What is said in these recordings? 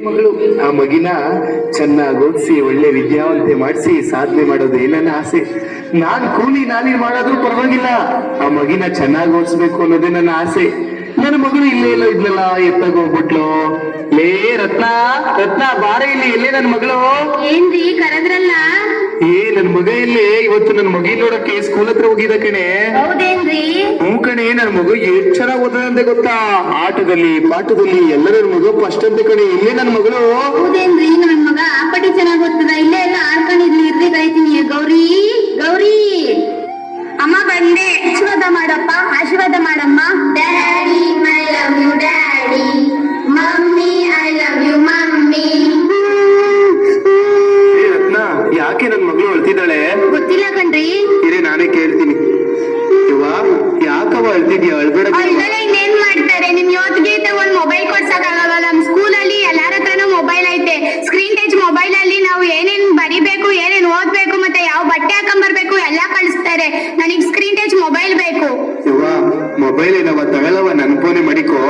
ಮಗಳು ಆ ಮಗಿನ ಚೆನ್ನಾಗಿ ಓದಿಸಿ ಒಳ್ಳೆ ವಿದ್ಯಾವಂತೆ ಮಾಡಿಸಿ ಸಾಧನೆ ಮಾಡೋದೇ ನನ್ನ ಆಸೆ. ನಾನ್ ಕೂಲಿ ನಾಲಿ ಮಾಡೋದ್ರೂ ಪರವಾಗಿಲ್ಲ, ಆ ಮಗಿನ ಚೆನ್ನಾಗಿ ಓದಿಸ್ಬೇಕು ಅನ್ನೋದೇ ನನ್ನ ಆಸೆ. ನನ್ನ ಮಗಳು ಇಲ್ಲೇ ಎಲ್ಲೋ ಇದ್ಲಲ್ಲ, ಎತ್ತಾಗ ಹೋಗ್ಬಿಟ್ಲು. ಲೇ ರತ್ನ, ರತ್ನ ಬಾರೆ ಇಲ್ಲಿ, ಎಲ್ಲೇ ನನ್ನ ಮಗಳು? ಏನ್ರಿ ಕರೆದ್ರಲ್ಲ? ನನ್ ಮಗ ಇಲ್ಲೇ. ಇವತ್ತು ನನ್ ಮಗಿ ನೋಡಕ್ಕೆ ಸ್ಕೂಲ್ ಹತ್ರ ಹೋಗಿದ ಕಣೆ. ಹೌದೇನ್ರಿ? ಹ್ಞೂ ಕಣೆ, ನನ್ ಮಗು ಎಷ್ಟ್ ಚೆನ್ನಾಗ್ ಓದಂತೆ ಗೊತ್ತಾ, ಆಟದಲ್ಲಿ ಪಾಠದಲ್ಲಿ ಎಲ್ಲ ನನ್ ಮಗು ಫಸ್ಟ್ ಅಂತೆ ಕಣೆ. ಇಲ್ಲೇ ನನ್ ಮಗಳು. ಹೌದೇನ್ರಿ? ನನ್ ಮಗ ಆಪಟಿ ಚೆನ್ನಾಗ್ ಓದ್ತದ, ಇಲ್ಲೇ ಎಲ್ಲ ಆಡ್ಕೊಂಡಿರ್ಲಿ, ಇರ್ಲಿ ಕರಿತೀನಿ. ಗೌರಿ, ಗೌರಿ ಅಮ್ಮ ಬಂದೆ. ಆಶೀರ್ವಾದ ಮಾಡಪ್ಪ, ಆಶೀರ್ವಾದ ಮಾಡಮ್ಮ. Daddy I love you daddy, mummy I love you mummy. Ratna, ಯಾಕೆ ನನ್ ಮಗಳು ಅಳ್ತಿದ್ದಾಳೆ? ಗೊತ್ತಿಲ್ಲ ಕಣ್ರಿ. ಇರೇ ನಾನೇ ಕೇಳ್ತೀನಿ. ಯಾಕವ ಅಳ್ತಿದ್ಯಾ? ಅಳ್ಬೇಡ. ಇನ್ನೇನ್ ಮಾಡ್ತಾರೆ, ನಿಮ್ ಯೋತ್ಗೆ ಒಂದ್ ಮೊಬೈಲ್ ಕೊಡ್ಸಕ್ಕಾಗಲ್ಲ. ನಮ್ ಸ್ಕೂಲಲ್ಲಿ ಎಲ್ಲಾರ ಹತ್ರನೂ ಮೊಬೈಲ್ ಐತೆ. ಸ್ಕ್ರೀನ್ ಟಚ್ ಮೊಬೈಲ್ ಅಲ್ಲಿ ನಾವು ಏನೇನ್ ಬರಿಬೇಕು, ಏನೇನ್ ಓದ್ಬೇಕು, ಮತ್ತೆ ಯಾವ ಬಟ್ಟೆ ಹಾಕೊಂಡ್ಬರ್ಬೇಕು ಎಲ್ಲ ಕಳಿಸ್ತಾರೆ. ನನಗ್ ಸ್ಕ್ರೀನ್ ಟಚ್ ಮೊಬೈಲ್ ಬೇಕು. ಮೊಬೈಲ್ ಏನವ? ತಗೊಳವ, ನನ್ ಫೋನೆ ಮಡಿಕೋ.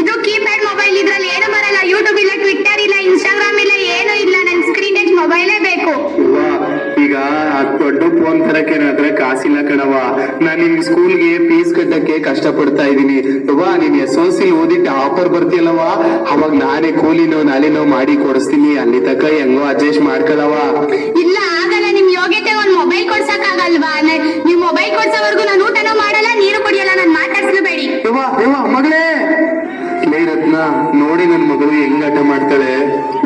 ಇದು ಕೀಪ್ಯಾಡ್ ಮೊಬೈಲ್, ಇದ್ರಲ್ಲಿ ಏನು ಬರಲ್ಲ. ಯೂಟ್ಯೂಬ್ ಇಲ್ಲ, ಟ್ವಿಟ್ಟರ್ ಇಲ್ಲ, ಇನ್ಸ್ಟಾಗ್ರಾಮ್ ಇಲ್ಲ, ಏನು ಇಲ್ಲ. ನನ್ ಸ್ಕ್ರೀನ್ ಟಚ್ ಮೊಬೈಲೇ ಬೇಕು. ಈಗ ದೊಡ್ಡ ಫೋನ್ ತರಕ್ಕೆ ನನ್ನ ಹತ್ರ ಕಾಸಿಲ್ಲ ಕಣವ. ನಾನ್ ನಿನ್ ಸ್ಕೂಲ್ಗೆ ಫೀಸ್ ಕಟ್ಟಕ್ಕೆ ಕಷ್ಟ ಪಡ್ತಾ ಇದೀನಿ. ನೀನ್ SOC ಓದಿಟ್ಟು ಆಫರ್ ಬರ್ತೀಯಲ್ಲವ, ಅವಾಗ ನಾನೇ ಕೂಲಿನೋ ನಾಲಿನೋ ಮಾಡಿ ಕೊಡಿಸ್ತೀನಿ. ಅಲ್ಲಿ ತಕ ಹೆಂಗೋ ಅಡ್ಜಸ್ಟ್ ಮಾಡ್ಕೊಳವ. ಇಲ್ಲ ಆಗಲ್ಲ, ನಿಮ್ ಯೋಗ್ಯತೆ ಒಂದ್ ಮೊಬೈಲ್ ಕೊಡ್ಸಕ್ ಆಗಲ್ವಾ? ನೀವ್ ಮೊಬೈಲ್ ಕೊಡ್ಸೋವರ್ಗು ನಾನು ಊಟನೂ ಮಾಡಲ್ಲ, ನೀರು ಕುಡಿಯಲ್ಲ. ನಾನ್ ಮಾತಾಡ್ಸ್ಲೇಬೇಡಿ. ಮಗಳೇ, ಲೇ ರತ್ನ, ನೋಡಿ ನನ್ ಮಗಳು ಹೆಂಗ್ ಆಟ ಮಾಡ್ತಾಳೆ.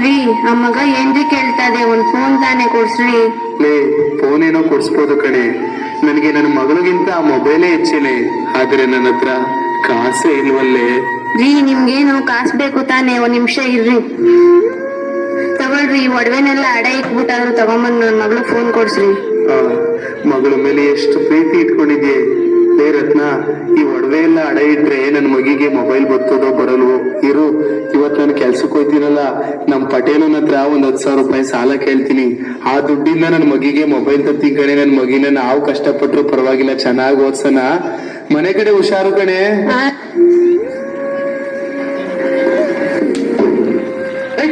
ರೀ, ಆ ಮಗ ಏನ್ರಿ ಕೇಳ್ತದೆ? ಒಂದ್ ಫೋನ್ ತಾನೇ ಕೊಡ್ಸ್ರಿ. ಲೇ, ಫೋನ್ ಏನೋ ಕೊಡ್ಸ್ಬೋದು ಕಣೆ, ನನಗೆ ನನ್ನ ಮಗಳಿಗಿಂತ ಆ ಮೊಬೈಲೇ ಹೆಚ್ಚಿಲೆ. ಆದ್ರೆ ನನ್ನ ಹತ್ರ ಕಾಸೇ ಇಲ್ವಲ್ಲೇ. ರೀ, ನಿಮ್ಗೇನು ಕಾಸು ಬೇಕು ತಾನೇ? ಒಂದ್ ನಿಮಿಷ ಇರ್ರಿ, ತಗೊಳ್ರಿ. ಒಡವೆನೆಲ್ಲ ಅಡ ಇಟ್ಬಿಟ್ಟಾದ್ರು ತಗೊಂಬಂದ್ ನನ್ ಮಗಳು ಫೋನ್ ಕೊಡ್ಸ್ರಿ. ಮಗಳ ಮೇಲೆ ಎಷ್ಟು ಪ್ರೀತಿ ಇಟ್ಕೊಂಡಿದ್ಯೆ. ಲೇ ರತ್ನ, ಈ ಒಡವೆ ಎಲ್ಲ ಅಡ ಇಟ್ರೆ ನನ್ ಮಗಿಗೆ ಮೊಬೈಲ್ ಬರ್ತದೋ ಬರಲ್ವೋ. ಇರು, ಇವತ್ ನಾನು ಕೆಲ್ಸಕ್ಕೆ ಹೋಯ್ತೀನಲ್ಲ, ನಮ್ ಪಟೇಲನ ಹತ್ರ ಒಂದ್ 10,000 ರೂಪಾಯಿ ಸಾಲ ಕೇಳ್ತೀನಿ. ಆ ದುಡ್ಡಿಂದ ನನ್ ಮಗಿಗೆ ಮೊಬೈಲ್ ತತ್ತಿ ಕಣೆ. ನನ್ ಮಗಿನ ನಾವು ಕಷ್ಟಪಟ್ರು ಪರವಾಗಿಲ್ಲ, ಚೆನ್ನಾಗಿ ಓದ್ಸನ. ಮನೆ ಕಡೆ ಹುಷಾರು ಕಣೆ.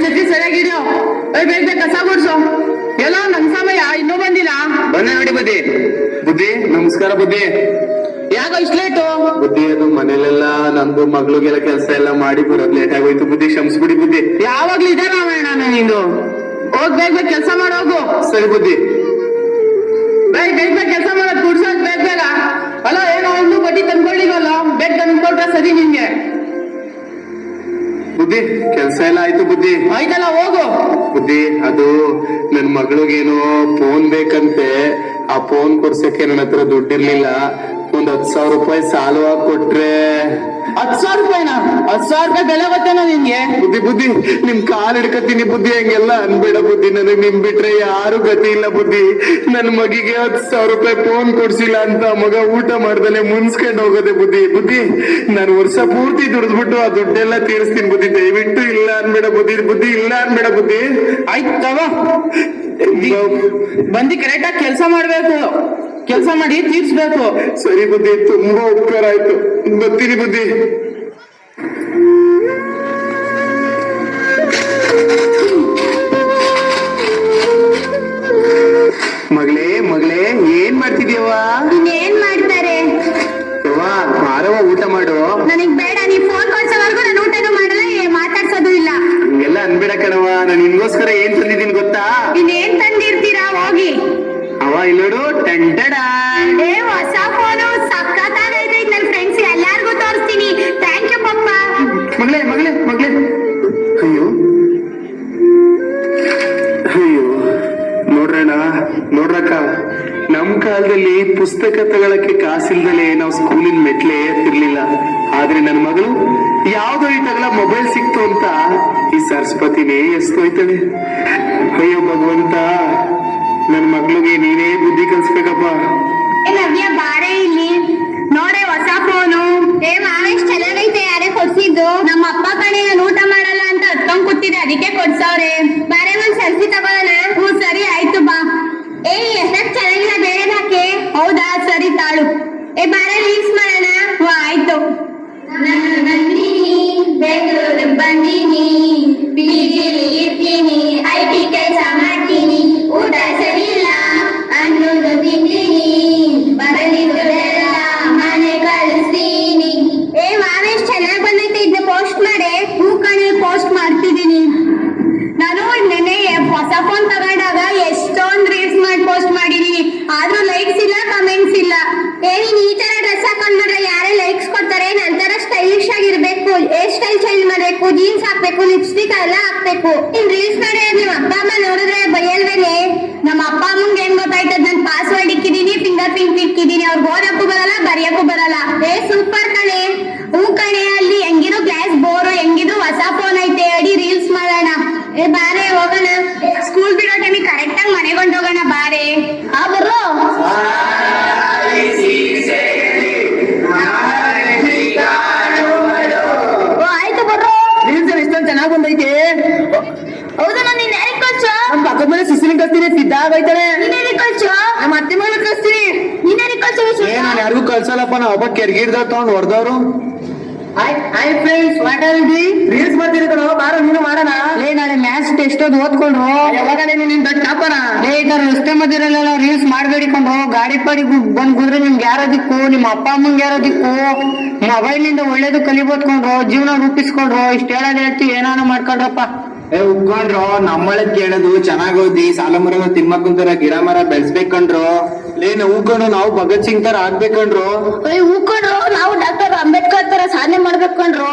ಛತ್ರಿ ಸರಿಯಾಗಿಡ್ಯೋ. ಬೇಗ ಕಸ ಗುಡ್ಸು. ಎಲ್ಲ ನನ್ ಸಮಯ ಇನ್ನೂ ಬಂದಿಲ್ಲ. ಬಂದ ನೋಡಿ ಬುದ್ಧಿ. ಬುದ್ಧಿ ನಮಸ್ಕಾರ. ಬುದ್ಧಿ, ಯಾಕೋ ಇಷ್ಟ ಲೇಟು? ಬುದ್ಧಿ, ಅದು ಮನೇಲೆಲ್ಲ ನಂದು ಮಗಳಿಗೆಲ್ಲ ಕೆಲಸ ಎಲ್ಲ ಮಾಡಿ ಬರೋದ್ ಲೇಟ್ ಆಗೋಯ್ತು. ಬುದ್ಧಿ ಕ್ಷಮಿಸ್ಬಿಡಿ ಬುದ್ಧಿ. ಯಾವಾಗ್ಲೂ ಇದೇ ರಾಮಾಯಣ ನಿಂದು. ಹೋಗ್ ಬೇಗ ಬೇಗ ಕೆಲಸ ಮಾಡೋಗು. ಸರಿ ಬುದ್ಧಿ. ಬೇಗ ಬೇಗ ಕೆಲಸ ಮಾಡೋದು, ಕುಡ್ಸೋದ್ ಬೇಗ ಬೇಗ. ಅಲ್ಲ, ಏನೋ ಒಂದು ಬಡ್ಡಿ ತಂದ್ಕೊಳ್ಳಿವಲ್ಲ, ಬೇಗ ತಂದ್ಕೊಟ್ರೆ ಸರಿ ನಿನ್ಗೆ. ಬುದ್ಧಿ, ಕೆಲ್ಸ ಎಲ್ಲ ಆಯ್ತು ಬುದ್ಧಿ. ಆಯ್ತಲ್ಲ, ಹೋಗು. ಬುದ್ಧಿ, ಅದು ನನ್ ಮಗಳಿಗೇನೋ ಫೋನ್ ಬೇಕಂತೆ. ಆ ಫೋನ್ ಕೊಡ್ಸಕ್ಕೆ ನನ್ನ ಹತ್ರ ದುಡ್ಡಿರ್ಲಿಲ್ಲ. ಒಂದ್ 10,000 ರೂಪಾಯಿ ಸಾಲವಾಗಿ ಕೊಟ್ರೆ. 10,000 ರೂಪಾಯಿನ? 10,000 ರೂಪಾಯಿ ಬೆಲೆ ಗೊತ್ತೇನೋ ನಿನ್ಗೆ? ಬುದ್ಧಿ ಬುದ್ಧಿ, ನಿಮ್ ಕಾಲ್ ಹಿಡ್ಕತೀನಿ ಬುದ್ಧಿ. ಹಂಗೆಲ್ಲ ಅನ್ಬೇಡ ಬುದ್ಧಿ, ನನಗ್ ನಿಮ್ ಬಿಟ್ರೆ ಯಾರು ಗತಿ ಇಲ್ಲ ಬುದ್ಧಿ. ನನ್ ಮಗಿಗೆ 10,000 ರೂಪಾಯಿ ಫೋನ್ ಕೊಡ್ಸಿಲ್ಲ ಅಂತ ಮಗ ಊಟ ಮಾಡ್ದಲೆ ಮುನ್ಸ್ಕೊಂಡ್ ಹೋಗೋದೆ ಬುದ್ಧಿ. ಬುದ್ಧಿ, ನಾನು ವರ್ಷ ಪೂರ್ತಿ ದುಡಿದ್ಬಿಟ್ಟು ಆ ದುಡ್ಡೆಲ್ಲ ತೀರಿಸ್ತೀನಿ ಬುದ್ಧಿ. ದಯವಿಟ್ಟು ಇಲ್ಲ ಅನ್ಬೇಡ ಬುದ್ಧಿ. ಬುದ್ಧಿ, ಇಲ್ಲ ಅನ್ಬೇಡ ಬುದ್ಧಿ. ಆಯ್ತು ತಗೋ, ಬಂದು ಕರೆಕ್ಟಾಗಿ ಕೆಲಸ ಮಾಡ್ಬೇಕು. ಕೆಲಸ ಮಾಡಿ ತೀರ್ಸ್ಬೇಕು. ಸರಿ ಬುದ್ಧಿ, ತುಂಬಾ ಉಪಕಾರ ಆಯ್ತು. ಬರ್ತೀನಿ ಬುದ್ಧಿ. ಮಗಳೇ, ಮಗಳೇ, ಏನ್ ಮಾಡ್ತಿದ್ಯವ? ಇನ್ನೇನ್ ಮಾಡ್ತಾರೆ? ಮಾರವ, ಊಟ ಮಾಡು. ನನಗ್ ಬೇಡ, ನೀವ್ ಫೋನ್ ಕೊಡ್ಸೋವರ್ಗು ನಾನು ಊಟನೂ ಮಾಡಲ್ಲ, ಮಾತಾಡ್ಸೋದು ಇಲ್ಲ. ಹಂಗೆಲ್ಲ ಅನ್ಬೇಡ ಕಣವ. ನಾನು ನಿನ್ಗೋಸ್ಕರ ಏನ್ ತಂದಿದ್ದೀನಿ ಗೊತ್ತಾ? ಇನ್ನೇನ್ ತಂದಿರ್ತೀರಾ? ಹೋಗಿ. ಅವ ಇಲ್ಲೋಡು, ಟಂಟಡ. ಹೊಸ ಫೋನು ಸಕ್ಕತ್ತಾಗೈತೆ. ನನ್ ಫ್ರೆಂಡ್ಸ್ ಎಲ್ಲಾರ್ಗು ತೋರಿಸ್ತೀನಿ. ಥ್ಯಾಂಕ್ ಯು ಪಪ್ಪ. ಮಗಳೇ, ಮಗಳೇ, ಮಗಳೇ. ಅಯ್ಯೋ ಅಯ್ಯೋ, ನೋಡ್ರಣ್ಣ, ನೋಡ್ರಕ್ಕ, ನಮ್ ಕಾಲದಲ್ಲಿ ಪುಸ್ತಕ ತಗೊಳಕ್ಕೆ ಕಾಸಿಲ್ದಲೆ ನಾವು ಸ್ಕೂಲಿನ ಮೆಟ್ಲೆ ಏರ್ತಿರ್ಲಿಲ್ಲ. ಆದ್ರೆ ನನ್ ಮಗಳು ಯಾವ್ದೋ ಈ ತಗಲ ಮೊಬೈಲ್ ಸಿಕ್ತು ಅಂತ ಈ ಸರಸ್ವತಿನೇ ಎಸ್ತೋಯ್ತಾಳೆ. ಅಯ್ಯೋ ಭಗವಂತ, ನನ್ ಮಗ್ಳಿಗೆ ನೀನೇ ಬುದ್ಧಿ ಕಲ್ಸ್ಬೇಕಪ್ಪ. ನವ್ಯ, ಬಾರೆ ಇಲ್ಲಿ ನೋಡೆ ಹೊಸ ಫೋನು. ಮಾವೇಶ್ ಚೆನ್ನಾಗೈತೆ. ಯಾರೇ ಕೊಡ್ಸಿದ್ದು? ನಮ್ಮ ಅಪ್ಪ ಕಣೆ. ನಾನು ಊಟ ಮಾಡಲ್ಲ ಅಂತ ಹತ್ಕೊಂಡ್ ಕೂತಿದ್ದೆ, ಅದಕ್ಕೆ ಕೊಡ್ಸವ್ರೆ. ಬಾರೆ, ಒಂದ್ ಸೆಲ್ಫಿ ತಗೊಳ್ಳೋಣ. ಹ್ಞೂ ಸರಿ ಆಯ್ತು, ಬಾ. ಎಷ್ಟಕ್ ಚೆನ್ನಾಗಿಲ್ಲ, ಬೇರೆ ಹಾಕೆ. ಹೌದಾ, ಸರಿ ತಾಳು. ಬಾರೆ, ರೀಲ್ಸ್ ಮಾಡೋಣ. ಹ್ಞೂ ಆಯ್ತು. ಬೆಂಗಳೂರು ಬಂದಿನಿ, ಹೇರ್ ಸ್ಟೈಲ್ ಚೇಂಜ್ ಮಾಡ್ಬೇಕು, ಜೀನ್ಸ್ ಹಾಕ್ಬೇಕು, ಲಿಪ್ಸ್ಟಿಕ್ ಎಲ್ಲ ಹಾಕ್ಬೇಕು. ನೀನ್ ರೀಲ್ಸ್ ನೋಡಿ ನಿಮ್ ಅಪ್ಪ ಅಮ್ಮ ನೋಡಿದ್ರೆ ಬೈಯಲ್ವೇನೆ? ನಮ್ಮ ಅಪ್ಪ ಅಮ್ಮಂಗೆ ಏನ್ ಗೊತ್ತಾಯ್ತದ? ನನ್ ಪಾಸ್ವರ್ಡ್ ಇಕ್ಕಿದೀನಿ, ಫಿಂಗರ್ ಪ್ರಿಂಟ್ ಇಕ್ಕಿದೀನಿ, ಅವ್ರಿಗೆ ಓದಕ್ಕೂ ಬರಲ್ಲ ಬರೆಯಕ್ಕೂ ಬರಲ್ಲ. ಸೂಪರ್ ಕಣೆ. ಹೂ ಕಣೆ, ಅಲ್ಲಿ ಹೆಂಗಿದ್ರು ಕ್ಲಾಸ್ ಬೋರು, ಹೆಂಗಿದ್ರು ಹೊಸ ಫೋನ್ ಐತೆ, ಅಡಿ ರೀಲ್ಸ್ ಮಾಡೋಣ. ಬಾರೆ ಹೋಗೋಣ. ಸ್ಕೂಲ್ ಬಿಡೋ ಟೈಮಿಗೆ ಕರೆಕ್ಟ್ ಆಗಿ ಮನೆಗೆ ಹೊಂಟೋಗೋಣ ಬಾರೆ. ಬರ್ರೋ. ಆಯ್ತು ಬರ್ರೋ. ರೀಲ್ಸ್ ಎಷ್ಟೊಂದು ಚೆನ್ನಾಗ್ ಬಂದೈತೆ. ಹೌದಾ? ನೀನ್ ಯಾರಿಗೆ ಕಳ್ಸು? ನಮ್ ಪಕ್ಕದ ಮನೆ ಸುಸಿಲಿ ಕಳ್ಸ್ತೀನಿ, ಸಿದ್ಧಾಗೈತಾಳೆ. ನೀನ್ ಯಾರಿಗೆ ಕಳ್ಸು? ನಮ್ಮ ಅತ್ತೆ ಮನೆ ಕಳ್ಸ್ತೀನಿ. ನೀನ್ ಯಾರಿಗೆ ಕಳ್ಸು? ನಾನು ಯಾರಿಗೂ ಕಳ್ಸಲ್ಲಪ್ಪ, ನಾ ಒಬ್ಬ ಕೆರ್ಗಿಡ್ದ ತಗೊಂಡ್ ಹೊಡೆದವ್ರು. Hi friends, what are you reels ಮಾಡ್ತೀರಿ ಕಣೋ, ಬಾರೋ ನೀನು ಮಾಡೋಣ. ಲೇ ನಾಳೆ ಮ್ಯಾಥ್ಸ್ ಟೆಸ್ಟ್ ಓದ್ಕೊಂಡ್ರು. ಯಾವಾಗ ನೀನ್ ದೊಡ್ಡ ಟಾಪರ? ಲೇ ಈ ತರ ರಸ್ತೆ ಮಧ್ಯದಲ್ಲೆಲ್ಲ ರೀಲ್ಸ್ ಮಾಡ್ಬೇಡಿ ಕೊಂಡ್ರು. ಗಾಡಿ ಪಾಡಿ ಬಂದ್ ಕುಂದ್ರೆ ನಿಮ್ಗೆ ಯಾರೋ ದಿಕ್ಕು, ನಿಮ್ಮ ಅಪ್ಪ ಅಮ್ಮಂಗೆ ಯಾರೋ ದಿಕ್ಕು. ಮೊಬೈಲ್ ನಿಂದ ಒಳ್ಳೇದು ಕಲಿಬೋದ್ಕೊಂಡ್ರು, ಜೀವನ ರೂಪಿಸ್ಕೊಂಡ್ರು. ಇಷ್ಟ ಹೇಳೋದ್ ಹೇಳ್ತಿ, ಏನಾನ ಮಾಡ್ಕೊಂಡ್ರಪ್ಪ. ಉಗ್ಕೊಂಡ್ರು ನಮ್ಮಳದ್ ಕೇಳೋದು, ಚೆನ್ನಾಗ್ ಓದಿ ಸಾಲ ಮರ ತಿಮ್ಮಕ್ಕಂತರ ಗಿಡ ಮರ ಬೆಳೆಸ್ಬೇಕಂಡ್ರು. ಉಗ್ಕೊಂಡು ನಾವು ಭಗತ್ ಸಿಂಗ್ ತರ ಆಗ್ಬೇಕಂಡ್ರು. ಹೂಕೊಂಡ್ರು ನಾವು ಡಾಕ್ಟರ್ ಅಂಬೇಡ್ಕರ್ ತರ ಸಾಧನೆ ಮಾಡ್ಬೇಕಂಡ್ರು.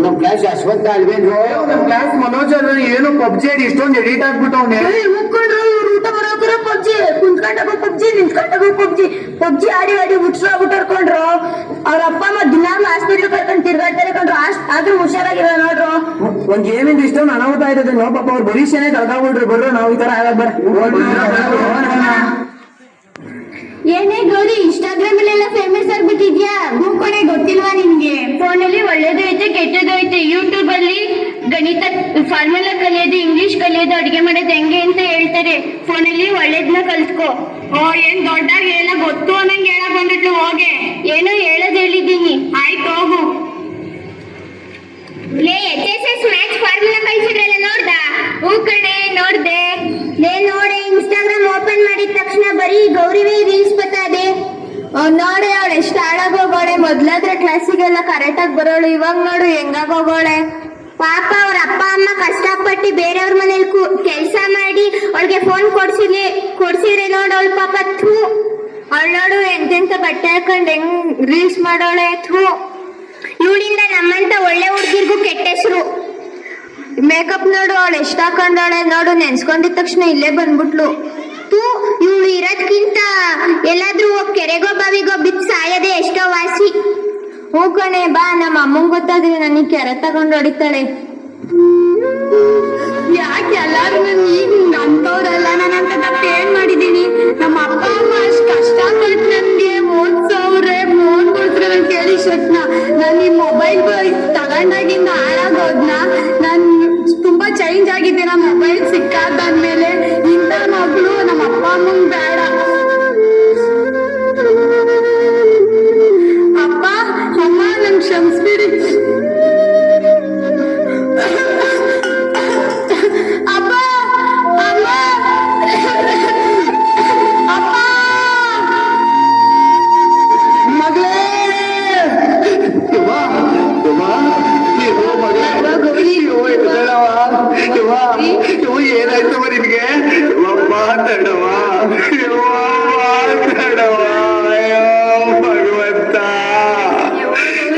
ನಮ್ ಕ್ಲಾಸ್ ಅಶ್ವಂತ ಅಲ್ವೇನ್ರು? ನಮ್ ಕ್ಲಾಸ್ ಮನೋಜ್ ಏನು ಪಬ್ಜಿ ಆಡಿ ಇಷ್ಟೊಂದು ಎಡಿಟ್ ಆಗ್ಬಿಟ್ಟವ್ನೆ. ಹೂಕೊಂಡ್ರು ಇವ್ರು ಊಟ ಮಾಡೋಕ್ರ ಪಬ್ಜಿ, ಕುಂತ್ಕೊಂಡಾಗ ಪಬ್ಜಿ, ನಿಂತ್ಕೊಂಡಾಗ ಪಬ್ಜಿ, ಪಬ್ಜಿ ಆಡಿ ಆಡಿ ಹುಟ್ಟಾಡ್ಕೊಂಡ್ರು. ಅವ್ರ ಅಪ್ಪ ಅಮ್ಮ ದಿನಾಗ್ಲೂ ಹಾಸ್ಪಿಟ್ಲ್ ಕರ್ಕೊಂಡು ತಿರ್ಗಾಡ್ತಾರೆ ಕಂಡ್ರು. ಆದ್ರೂ ಹುಷಾರಾಗಿರೋ ನೋಡ್ರು. ಒಂದ್ ಗೇಮಿಂದ ಇಷ್ಟೊಂದು ಅನಾಹುತ ಆಯ್ತದೆ ನೋ ಪಾಪ, ಅವ್ರ ಭವಿಷ್ಯನೇ ಕಳ್ಕೊಂಡ್ಬಿಟ್ರು. ಬರ್ರು ನಾವು ಈ ತರ ಆಗಕ್ ಏನೇ ಗೌರಿ, ಇನ್ಸ್ಟಾಗ್ರಾಮ್ ಅಲ್ಲೆಲ್ಲ ಫೇಮಸ್ ಆಗ್ಬಿಟ್ಟಿದ್ಯಾ? ಹೂಕೊನೆ ಗೊತ್ತಿಲ್ವಾ ನಿನ್ಗೆ? ಫೋನಲ್ಲಿ ಒಳ್ಳೇದು ಐತೆ ಕೆಟ್ಟದ್ದು ಐತೆ. ಯೂಟ್ಯೂಬ್ ಅಲ್ಲಿ ಗಣಿತ ಫಾರ್ಮುಲಾ ಕಲಿಯೋದು, ಇಂಗ್ಲಿಷ್ ಕಲಿಯೋದು, ಅಡಿಗೆ ಮಾಡೋದು ಹೆಂಗೆ ಅಂತ ಹೇಳ್ತಾರೆ. ಫೋನಲ್ಲಿ ಒಳ್ಳೇದನ್ನ ಕಲ್ತ್ಕೋ. ಏನ್ ದೊಡ್ಡಾಗಿ ಎಲ್ಲ ಗೊತ್ತು ಅನ್ನಂಗೆ ಹೇಳಕ್ ಬಂದಿತ್ತು. ಹೋಗೆ ಏನೋ ಹೇಳೋದ್ ಹೇಳಿದ್ದೀನಿ. ಆಯ್ತು ಹೋಗು. ಲೇ HSS ಮ್ಯಾಥ್ಸ್ ಫಾರ್ಮುಲಾ ಕಲ್ಸಿದ್ರಲ್ಲ ನೋಡ್ದ? ಹೂ ಕಣೆ ನೋಡ್ದೆ. ಲೇ ನೋಡೆ, ಇನ್ಸ್ಟಾಗ್ರಾಮ್ ಓಪನ್ ಮಾಡಿದ ತಕ್ಷಣ ಬರೀ ಗೌರಿವೇ ರೀಲ್ಸ್ ಬರ್ತದೆ. ನೋಡೆ ಅವಳು ಎಷ್ಟು ಹಾಳಾಗೋಗೋಳೆ. ಮೊದ್ಲಾದ್ರೆ ಕ್ಲಾಸಿಗೆಲ್ಲ ಕರೆಕ್ಟ್ ಆಗಿ ಬರೋಳು, ಇವಾಗ ನೋಡು ಹೆಂಗಾಗೋಗೋಳೆ. ಪಾಪ ಅವ್ರ ಅಪ್ಪ ಅಮ್ಮ ಕಷ್ಟಪಟ್ಟು ಬೇರೆಯವ್ರ ಮನೇಲಿ ಕೆಲ್ಸ ಮಾಡಿ ಅವಳಿಗೆ ಫೋನ್ ಕೊಡ್ಸಿದ್ರೆ ನೋಡು ಅವಳು ಪಾಪ ಥೂ. ಅವಳು ನೋಡು ಎಂತೆಂತ ಬಟ್ಟೆ ಹಾಕೊಂಡು ಹೆಂಗ್ ರೀಲ್ಸ್ ಮಾಡೋಳೆ. ಥೂ, ಇವಳಿಂದ ನಮ್ಮಂತ ಒಳ್ಳೆ ಹುಡ್ಗಿರ್ಗೂ ಕೆಟ್ಟ ಹೆಸರು. ಮೇಕಪ್ ನೋಡು ಅವಳು ಎಷ್ಟ್ ಹಾಕೊಂಡವಳೆ ನೋಡು. ನೆನ್ಸ್ಕೊಂಡಿದ ತಕ್ಷಣ ಇಲ್ಲೇ ಬಂದ್ಬಿಟ್ಲು. ತೂ, ಇವಳು ಇರೋದ್ಕಿಂತ ಎಲ್ಲಾದ್ರೂ ಹೋಗ್ ಕೆರೆಗೋ ಬಾವಿಗೋ ಬಿದ್ದು ಸಾಯದೆ ಎಷ್ಟೋ ವಾಸಿ. ಹೂ ಕಣೆ ಬಾ, ನಮ್ಮ ಅಮ್ಮಂಗ್ ಗೊತ್ತಾದ್ರೆ ನನಗೆ ಕೆರೆ ತಗೊಂಡು ಹೊಡಿತಾಳೆ. ಯಾಕೆ ಎಲ್ಲಾರು ನನ್ ಈಗ ಅಂತವ್ರಲ್ಲ? ನಾನಂತ ತಪ್ಪು ಏನ್ ಮಾಡಿದೀನಿ? ನಮ್ಮ ಅಪ್ಪ ಅಮ್ಮ ಅಷ್ಟ್ ಕಷ್ಟಪಟ್ಟು ನನ್ಗೆ ಓದ್ಸವ್ರೆ, ಫೋನ್ ಕೊಡ್ತಾರೆ ನನ್ ಕೇಳಿ ಶಕ್ನ. ನಾನು ಈ ಮೊಬೈಲ್ ತಗೊಂಡಾಗಿಂದ ಹಾಳಾಗೋದ್ನ. ನಾನು ತುಂಬಾ ಚೇಂಜ್ ಆಗಿದ್ದೆ. ನಮ್ಮ ಮೊಬೈಲ್ ಸಿಕ್ಕಾದ್ಮೇಲೆ ಇಂಥ ಮಗಳು ನಮ್ಮ ಅಪ್ಪ ಅಮ್ಮಂಗ್ ಬೇಡ. ಅಪ್ಪ ಅಮ್ಮ ನನ್ ಕ್ಷಮಿಸ್ಬಿಡಿ. ಅಪ್ಪ ಅಮ್ಮ ಅಪ್ಪ ಮಗಳೇ ಏನಾಯ್ತವ ನಿನ್ಗೆ? ಮಾತಾಡವ ಭಗವಂತ,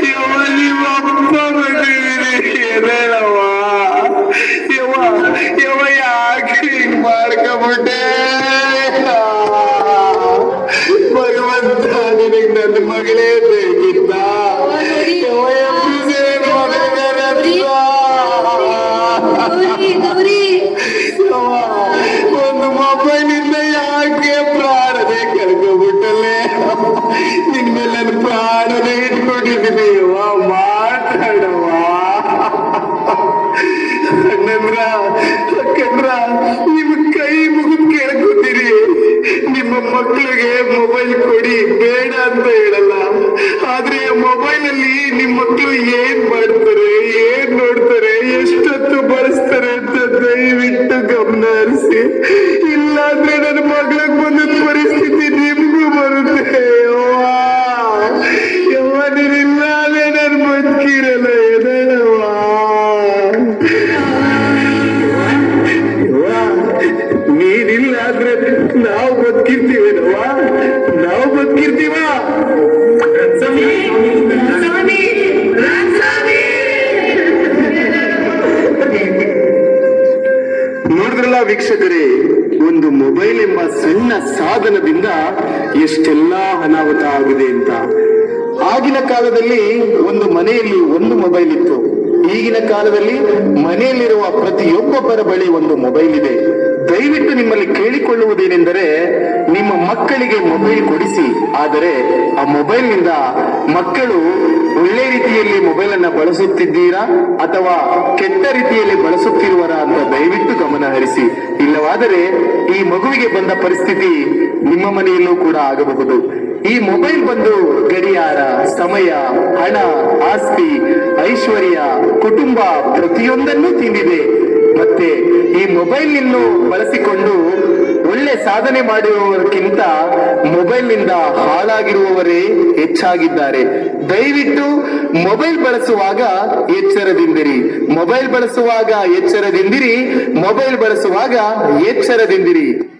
ನಿಮ್ಮಪ್ಪ ಹೇಳವ ಯಾಕೆ ಹಿಂಗ್ ಮಾಡ್ಕೊಂಬಿಟ್ಟೆ? ಭಗವಂತ, ನಿನಗ್ ನನ್ನ ಮಗಳೇ ಬೇಕಿತ್ತ? ಒಂದು ಮೊಬೈಲಿಂದ ಯಾಕೆ ಪ್ರಾಣನೇ ಕಳ್ಕೊಂಡ್ಬಿಟ್ಟಲ್ಲೇ? ನಿನ್ ಮೇಲೆ ನನ್ನ ಪ್ರಾಣನೇ ಇಟ್ಕೊಂಡಿದ್ದೀನಿ. ಮಾತಾಡವ ಅಕ್ಕಂದ್ರ, ನಿಮ್ಮ ಕೈ ಮುಗಿದು ಕೇಳ್ಕೊತೀರಿ. ನಿಮ್ಮ ಮಕ್ಕಳಿಗೆ ಮೊಬೈಲ್ ಕೊಡಿ ಬೇಡ ಅಂತ ಹೇಳಲ್ಲ, ಆದ್ರೆ ಮೊಬೈಲ್ ಅಲ್ಲಿ ನಿಮ್ ಮಕ್ಕಳು ಏನ್ ಮಾಡ್ತಾರೆ, ಏನ್ ನೋಡ್ತಾರೆ, ಎಷ್ಟೊತ್ತು ಬಳಸ್ತಾರೆ ಅಂತ ದಯವಿಟ್ಟು ಗಮನ ಹರಿಸಿ. ಇಲ್ಲಾಂದ್ರೆ ನನ್ನ ಮಗಳಿಗೆ ಬಂದ ಪರಿಸ್ಥಿತಿ ನಿಮ್ಗೂ ಬರುತ್ತೆ. ನೀನಿಲ್ಲಾದ್ರೆ ನನ್ ಬದುಕಿರಲ್ಲ. ಎದಳವಾ ನೀನಿಲ್ಲ ಆದ್ರೆ ನಾವು ಬದುಕಿರ್ತೀವೇನವಾ? ನಾವು ಸಾಧನದಿಂದ ಎಷ್ಟೆಲ್ಲ ಅನಾಹುತ ಆಗಿದೆ ಅಂತ. ಆಗಿನ ಕಾಲದಲ್ಲಿ ಒಂದು ಮನೆಯಲ್ಲಿ ಒಂದು ಮೊಬೈಲ್ ಇತ್ತು. ಈಗಿನ ಕಾಲದಲ್ಲಿ ಮನೆಯಲ್ಲಿರುವ ಪ್ರತಿಯೊಬ್ಬೊಬ್ಬರ ಬಳಿ ಒಂದು ಮೊಬೈಲ್ ಇದೆ. ದಯವಿಟ್ಟು ನಿಮ್ಮಲ್ಲಿ ಕೇಳಿಕೊಳ್ಳುವುದೇನೆಂದರೆ, ನಿಮ್ಮ ಮಕ್ಕಳಿಗೆ ಮೊಬೈಲ್ ಕೊಡಿಸಿ. ಆದರೆ ಆ ಮೊಬೈಲ್ನಿಂದ ಮಕ್ಕಳು ಒಳ್ಳೆ ರೀತಿಯಲ್ಲಿ ಮೊಬೈಲ್ ಅನ್ನ ಬಳಸುತ್ತಿದ್ದೀರಾ ಅಥವಾ ಕೆಟ್ಟ ರೀತಿಯಲ್ಲಿ ಬಳಸುತ್ತಿರುವರಾ ಅಂತ ದಯವಿಟ್ಟು ಗಮನ ಹರಿಸಿ. ಇಲ್ಲವಾದರೆ ಈ ಮಗುವಿಗೆ ಬಂದ ಪರಿಸ್ಥಿತಿ ನಿಮ್ಮ ಮನೆಯಲ್ಲೂ ಕೂಡ ಆಗಬಹುದು. ಈ ಮೊಬೈಲ್ ಬಂದು ಗಡಿಯಾರ, ಸಮಯ, ಹಣ, ಆಸ್ತಿ, ಐಶ್ವರ್ಯ, ಕುಟುಂಬ ಪ್ರತಿಯೊಂದನ್ನೂ ತಿಂದಿದೆ. ಮತ್ತೆ ಈ ಮೊಬೈಲ್ ನಿನ್ನು ಬಳಸಿಕೊಂಡು ಒಳ್ಳೆ ಸಾಧನೆ ಮಾಡಿರುವವರಿಗಿಂತ ಮೊಬೈಲ್ ನಿಂದ ಹಾಳಾಗಿರುವವರೇ ಹೆಚ್ಚಾಗಿದ್ದಾರೆ. ದಯವಿಟ್ಟು ಮೊಬೈಲ್ ಬಳಸುವಾಗ ಎಚ್ಚರದಿಂದಿರಿ. ಮೊಬೈಲ್ ಬಳಸುವಾಗ ಎಚ್ಚರದಿಂದಿರಿ. ಮೊಬೈಲ್ ಬಳಸುವಾಗ ಎಚ್ಚರದಿಂದಿರಿ.